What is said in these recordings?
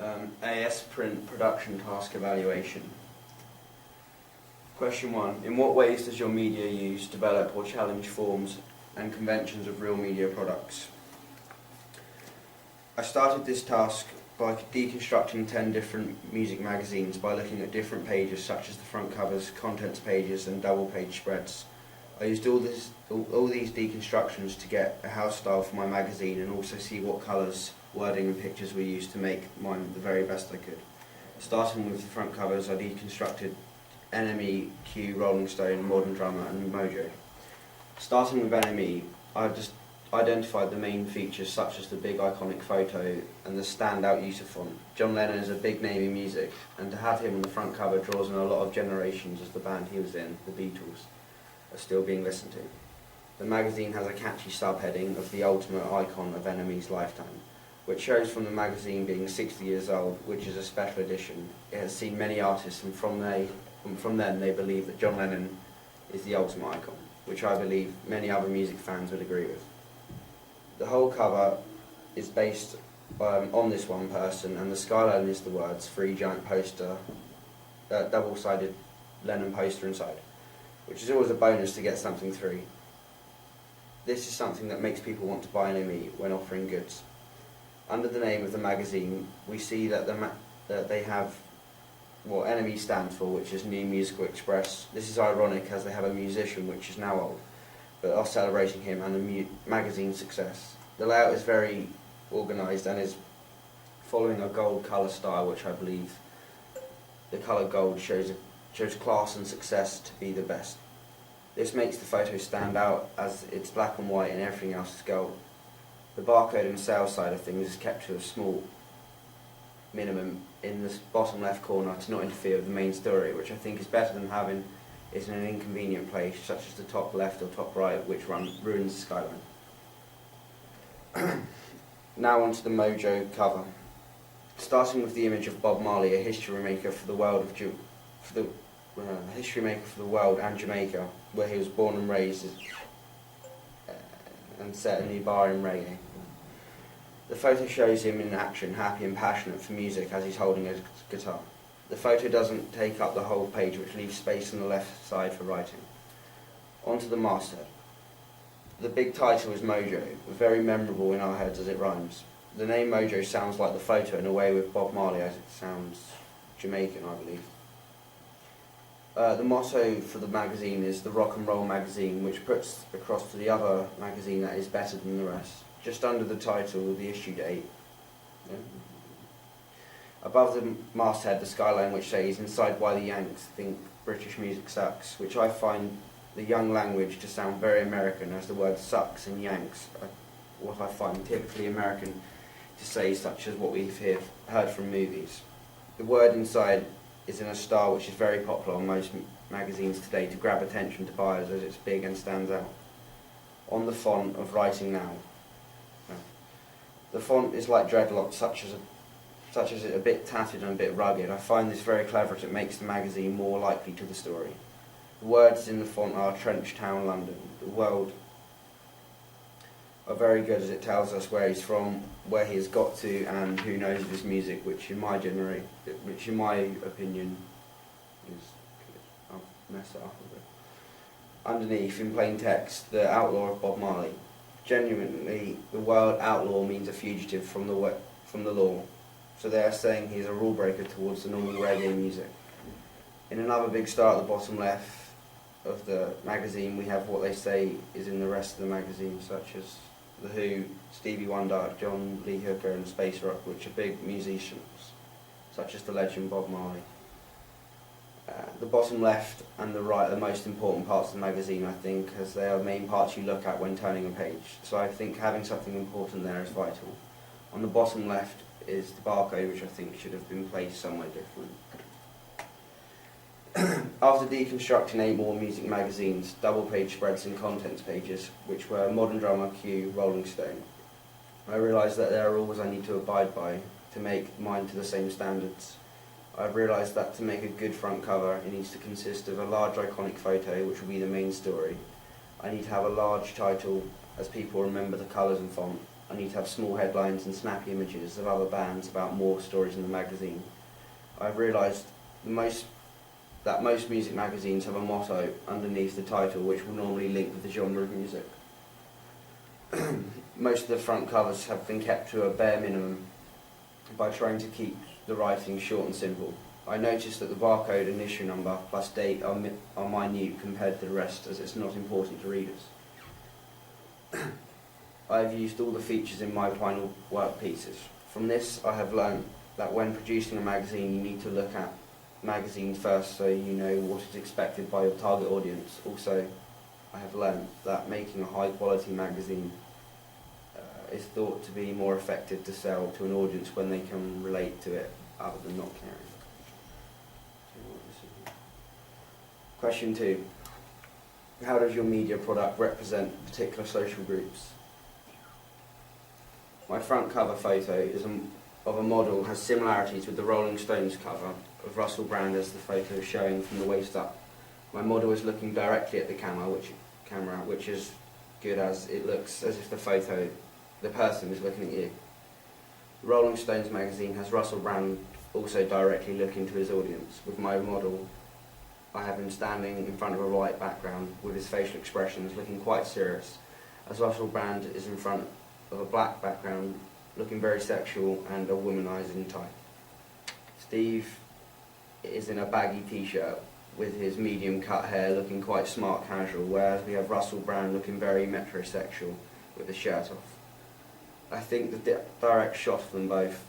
AS Print Production Task Evaluation. Question 1. In what ways does your media use, develop or challenge forms and conventions of real media products? I started this task by deconstructing 10 different music magazines by looking at different pages such as the front covers, contents pages and double page spreads. I used all these deconstructions to get a house style for my magazine and also see what colours, wording and pictures were used to make mine the very best I could. Starting with the front covers, I deconstructed NME, Q, Rolling Stone, Modern Drummer and Mojo. Starting with NME, I just identified the main features such as the big iconic photo and the standout use of font. John Lennon is a big name in music, and to have him on the front cover draws in a lot of generations as the band he was in, the Beatles, are still being listened to. The magazine has a catchy subheading of the ultimate icon of NME's lifetime, which shows from the magazine being 60 years old, which is a special edition. It has seen many artists, and from then they believe that John Lennon is the ultimate icon, which I believe many other music fans would agree with. The whole cover is based on this one person, and the skyline is the words, 3 giant poster, double-sided Lennon poster inside, which is always a bonus to get something through. This is something that makes people want to buy NME when offering goods. Under the name of the magazine, we see that they have what NME stands for, which is New Musical Express. This is ironic as they have a musician which is now old, but are celebrating him and the magazine's success. The layout is very organised and is following a gold colour style, which I believe the colour gold shows class and success to be the best. This makes the photo stand out as it's black and white and everything else is gold. The barcode and sales side of things is kept to a small minimum in the bottom left corner to not interfere with the main story, which I think is better than having it in an inconvenient place such as the top left or top right, which ruins the skyline. Now onto the Mojo cover. Starting with the image of Bob Marley, a history maker for the world and Jamaica, where he was born and raised and set a new bar in reggae. The photo shows him in action, happy and passionate for music as he's holding a guitar. The photo doesn't take up the whole page, which leaves space on the left side for writing. Onto the masthead. The big title is Mojo, very memorable in our heads as it rhymes. The name Mojo sounds like the photo in a way with Bob Marley, as it sounds Jamaican, I believe. The motto for the magazine is the Rock and Roll Magazine, which puts across to the other magazine that is better than the rest. Just under the title, the issue date. Yeah. Above the masthead, the skyline which says, inside why the Yanks think British music sucks, which I find the young language to sound very American, as the word sucks and Yanks are what I find typically American to say, such as what we've heard from movies. The word inside is in a style which is very popular on most magazines today to grab attention to buyers as it's big and stands out. On the font of Writing Now. The font is like dreadlocks, such as it a bit tattered and a bit rugged. I find this very clever as it makes the magazine more likely to the story. The words in the font are Trench Town, London. The world are very good as it tells us where he's from, where he has got to, and who knows of his music, which in my opinion is... I'll mess it up a bit. Underneath, in plain text, the outlaw of Bob Marley. Genuinely, the word outlaw means a fugitive from the law. So they are saying he's a rule breaker towards the normal reggae music. In another big star at the bottom left of the magazine, we have what they say is in the rest of the magazine, such as The Who, Stevie Wonder, John Lee Hooker and Space Rock, which are big musicians, such as the legend Bob Marley. The bottom left and the right are the most important parts of the magazine, I think, as they are the main parts you look at when turning a page. So I think having something important there is vital. On the bottom left is the barcode, which I think should have been placed somewhere different. After deconstructing 8 more music magazines, double page spreads and contents pages, which were Modern Drummer, Q, Rolling Stone, I realised that there are rules I need to abide by to make mine to the same standards. I've realised that to make a good front cover, it needs to consist of a large iconic photo, which will be the main story. I need to have a large title, as people remember the colours and font. I need to have small headlines and snappy images of other bands about more stories in the magazine. I've realised that most music magazines have a motto underneath the title which will normally link with the genre of music. Most of the front covers have been kept to a bare minimum by trying to keep the writing short and simple. I noticed that the barcode and issue number plus date are minute compared to the rest, as it's not important to readers. I have used all the features in my final work pieces. From this I have learned that when producing a magazine you need to look at magazines first so you know what is expected by your target audience. Also, I have learned that making a high quality magazine is thought to be more effective to sell to an audience when they can relate to it other than not caring. Question 2. How does your media product represent particular social groups? My front cover photo of a model has similarities with the Rolling Stones cover of Russell Brand as the photo is showing from the waist up. My model is looking directly at the camera, which is good as it looks as if the person is looking at you. The Rolling Stones magazine has Russell Brand also directly looking to his audience. With my model, I have him standing in front of a white background with his facial expressions looking quite serious, as Russell Brand is in front of a black background looking very sexual and a womanizing type. Steve is in a baggy t-shirt with his medium cut hair looking quite smart casual, whereas we have Russell Brand looking very metrosexual with his shirt off. I think the direct shot of them both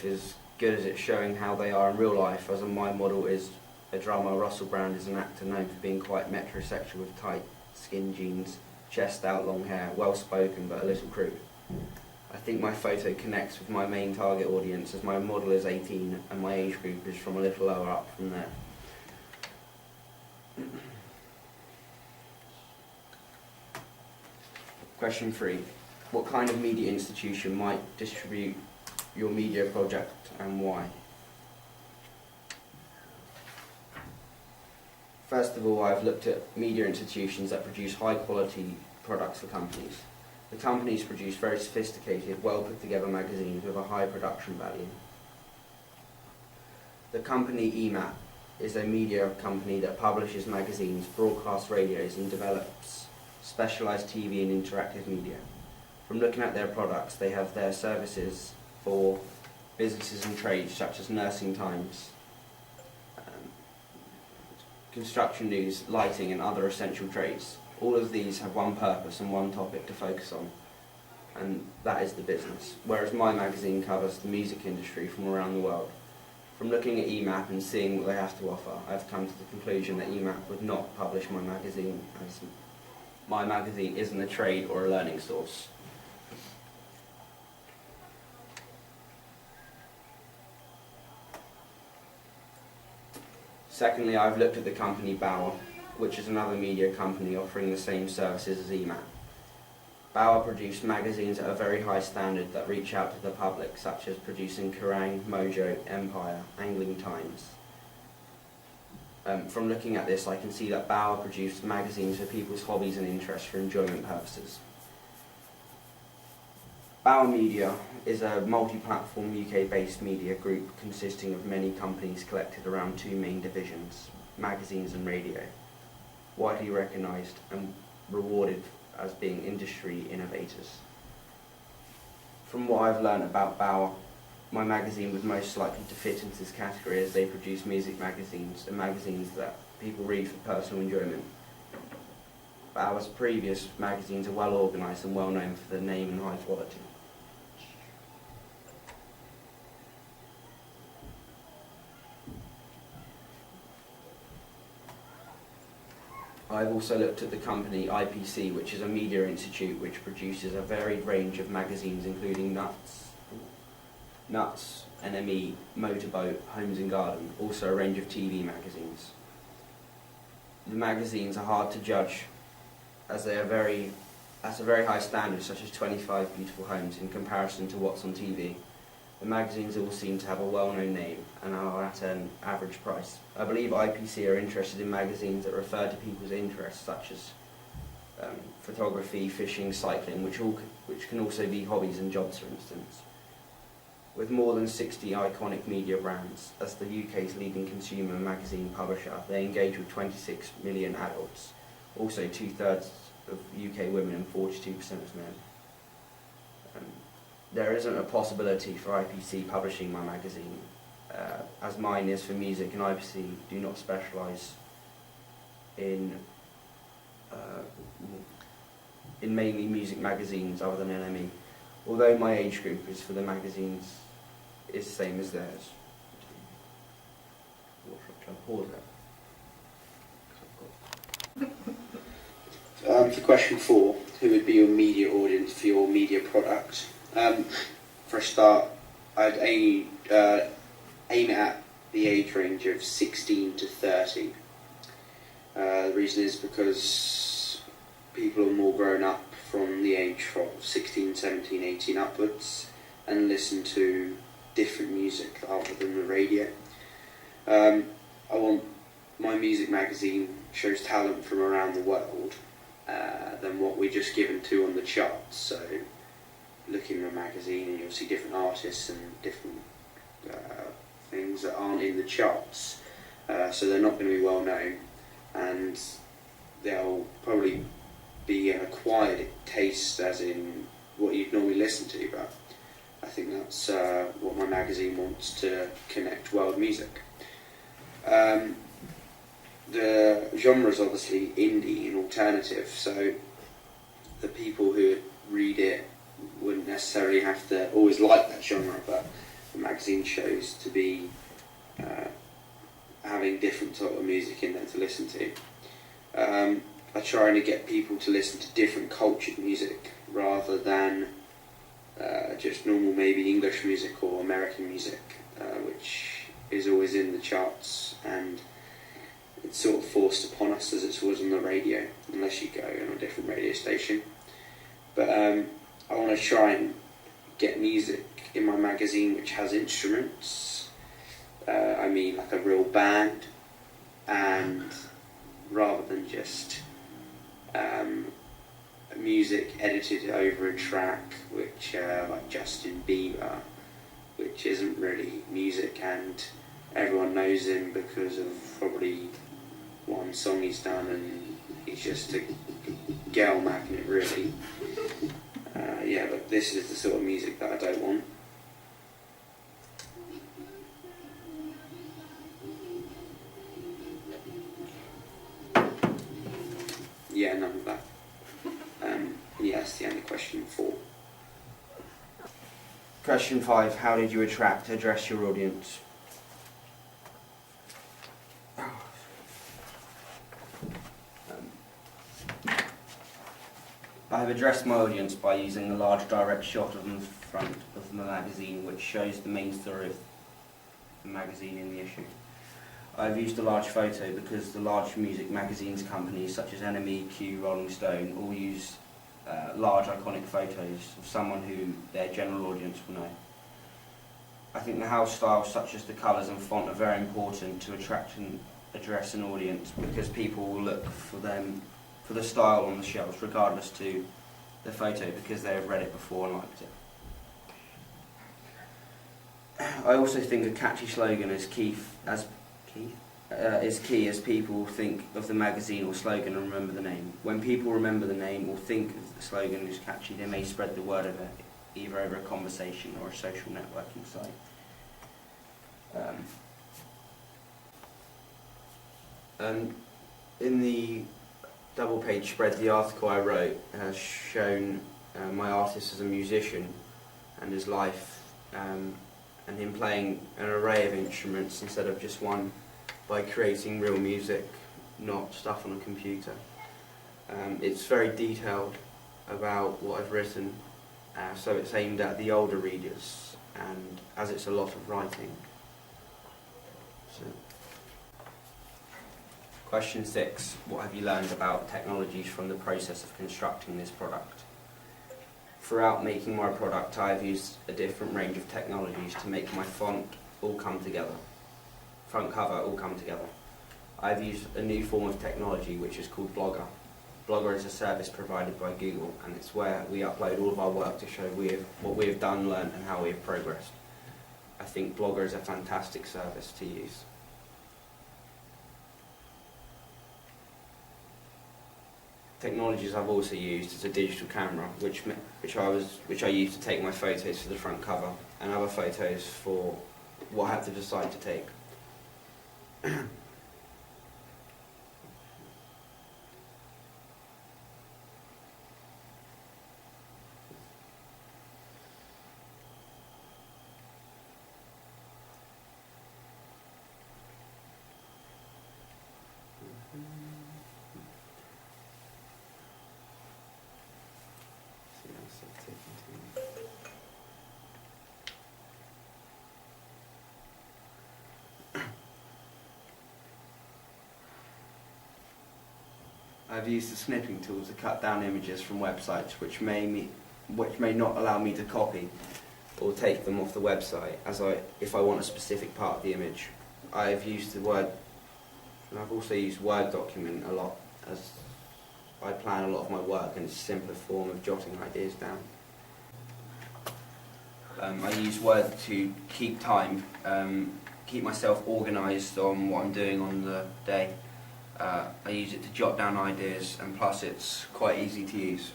is good as it's showing how they are in real life, as my model is a drummer. Russell Brand is an actor known for being quite metrosexual with tight skin jeans, chest out, long hair, well spoken but a little crude. I think my photo connects with my main target audience, as my model is 18 and my age group is from a little lower up from there. Question 3. What kind of media institution might distribute your media project and why? First of all, I've looked at media institutions that produce high quality products for companies. The companies produce very sophisticated, well put together magazines with a high production value. The company EMAP is a media company that publishes magazines, broadcasts radios and develops specialised TV and interactive media. From looking at their products, they have their services for businesses and trades such as Nursing Times, construction news, lighting and other essential trades. All of these have one purpose and one topic to focus on, and that is the business, whereas my magazine covers the music industry from around the world. From looking at EMAP and seeing what they have to offer, I've come to the conclusion that EMAP would not publish my magazine, as my magazine isn't a trade or a learning source. Secondly, I've looked at the company Bauer, which is another media company offering the same services as EMAP. Bauer produce magazines at a very high standard that reach out to the public, such as producing Kerrang, Mojo, Empire, Angling Times. From looking at this, I can see that Bauer produce magazines for people's hobbies and interests for enjoyment purposes. Bauer Media is a multi-platform UK-based media group consisting of many companies collected around two main divisions, magazines and radio, widely recognised and rewarded as being industry innovators. From what I've learned about Bauer, my magazine would most likely to fit into this category, as they produce music magazines and magazines that people read for personal enjoyment. Bauer's previous magazines are well organised and well known for their name and high quality. I've also looked at the company IPC, which is a media institute which produces a varied range of magazines including Nuts, NME, Motorboat, Homes and Garden, also a range of TV magazines. The magazines are hard to judge as they are at a very high standard, such as 25 Beautiful Homes, in comparison to what's on TV. The magazines all seem to have a well-known name and are at an average price. I believe IPC are interested in magazines that refer to people's interests, such as photography, fishing, cycling, which can also be hobbies and jobs, for instance. With more than 60 iconic media brands, as the UK's leading consumer magazine publisher, they engage with 26 million adults, also 2/3 of UK women and 42% of men. There isn't a possibility for IPC publishing my magazine, as mine is for music, and IPC do not specialise in mainly music magazines other than NME, although my age group is for the magazines is the same as theirs. Pause there. For question 4, who would be your media audience for your media product? For a start, I'd aim it at the age range of 16 to 30. The reason is because people are more grown up from the age from 16, 17, 18 upwards and listen to different music other than the radio. I want my music magazine shows talent from around the world than what we're just given to on the charts. So looking at a magazine and you'll see different artists and different things that aren't in the charts, so they're not going to be well known, and they'll probably be an acquired taste as in what you'd normally listen to, but I think that's what my magazine wants, to connect world music. The genre is obviously indie and alternative, so the people who read it wouldn't necessarily have to always like that genre, but the magazine shows to be having different sort of music in there to listen to. I try to get people to listen to different cultured music rather than just normal maybe English music or American music, which is always in the charts, and it's sort of forced upon us as it was on the radio, unless you go on a different radio station. But I want to try and get music in my magazine which has instruments, I mean like a real band, and rather than just music edited over a track which like Justin Bieber, which isn't really music and everyone knows him because of probably one song he's done and he's just a girl magnet really. Yeah, but this is the sort of music that I don't want. Yeah, none of that. Yeah, that's the end of question 4. Question 5, how did you address your audience? I have addressed my audience by using a large direct shot of the front of the magazine, which shows the main story of the magazine in the issue. I've used a large photo because the large music magazines companies such as NME, Q, Rolling Stone all use large iconic photos of someone who their general audience will know. I think the house styles such as the colours and font are very important to attract and address an audience, because people will look for the style on the shelves regardless to the photo, because they have read it before and liked it. I also think a catchy slogan is key as people think of the magazine or slogan and remember the name. When people remember the name or think of the slogan is catchy, they may spread the word of it, either over a conversation or a social networking site. In the double-page spread, the article I wrote has shown my artist as a musician and his life, and him playing an array of instruments instead of just one, by creating real music, not stuff on a computer. It's very detailed about what I've written, so it's aimed at the older readers, and as it's a lot of writing. So. Question 6. What have you learned about technologies from the process of constructing this product? Throughout making my product, I have used a different range of technologies to make my font all come together. Front cover all come together. I've used a new form of technology which is called Blogger. Blogger is a service provided by Google, and it's where we upload all of our work to show what we have done, learned, and how we have progressed. I think Blogger is a fantastic service to use. Technologies I've also used is a digital camera, which I use to take my photos for the front cover and other photos for what I had to decide to take. I've used the snipping tool to cut down images from websites which may not allow me to copy or take them off the website if I want a specific part of the image. I've also used Word document a lot, as I plan a lot of my work in a simpler form of jotting ideas down. I use Word to keep time, keep myself organised on what I'm doing on the day. I use it to jot down ideas, and plus it's quite easy to use.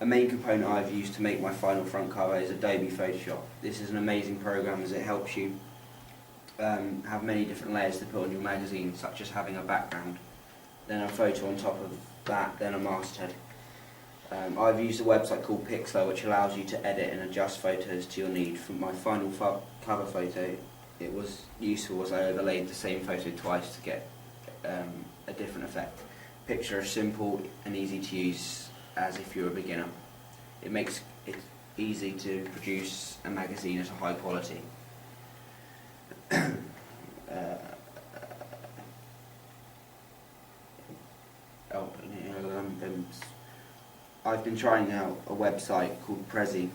A main component I've used to make my final front cover is Adobe Photoshop. This is an amazing program as it helps you have many different layers to put on your magazine, such as having a background, then a photo on top of that, then a masthead. I've used a website called Pixlr, which allows you to edit and adjust photos to your need. For my final cover photo, it was useful as I overlaid the same photo twice to get a different effect. Picture is simple and easy to use as if you're a beginner. It makes it easy to produce a magazine at a high quality. I've been trying out a website called Prezi,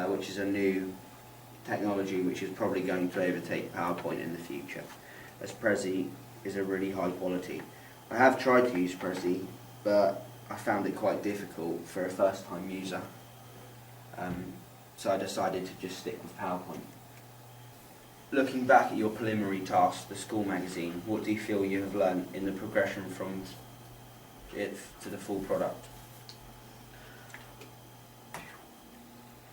which is a new technology which is probably going to overtake PowerPoint in the future, as Prezi is a really high quality. I have tried to use Prezi, but I found it quite difficult for a first time user, so I decided to just stick with PowerPoint. Looking back at your preliminary task, the school magazine, what do you feel you have learned in the progression from it to the full product?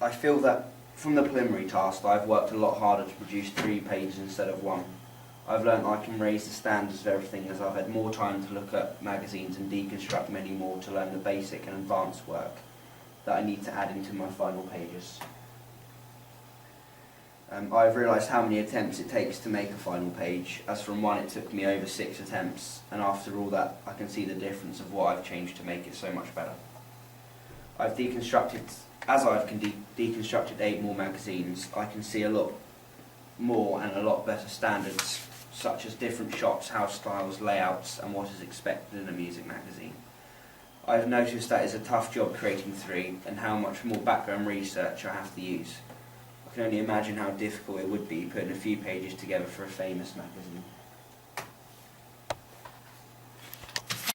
I feel that from the preliminary task I've worked a lot harder to produce 3 pages instead of 1. I've learned I can raise the standards of everything as I've had more time to look at magazines and deconstruct many more to learn the basic and advanced work that I need to add into my final pages. I've realised how many attempts it takes to make a final page, as from 1 it took me over 6 attempts, and after all that I can see the difference of what I've changed to make it so much better. I've deconstructed 8 more magazines, I can see a lot more and a lot better standards, such as different shots, house styles, layouts, and what is expected in a music magazine. I've noticed that it's a tough job creating 3, and how much more background research I have to use. I can only imagine how difficult it would be putting a few pages together for a famous magazine.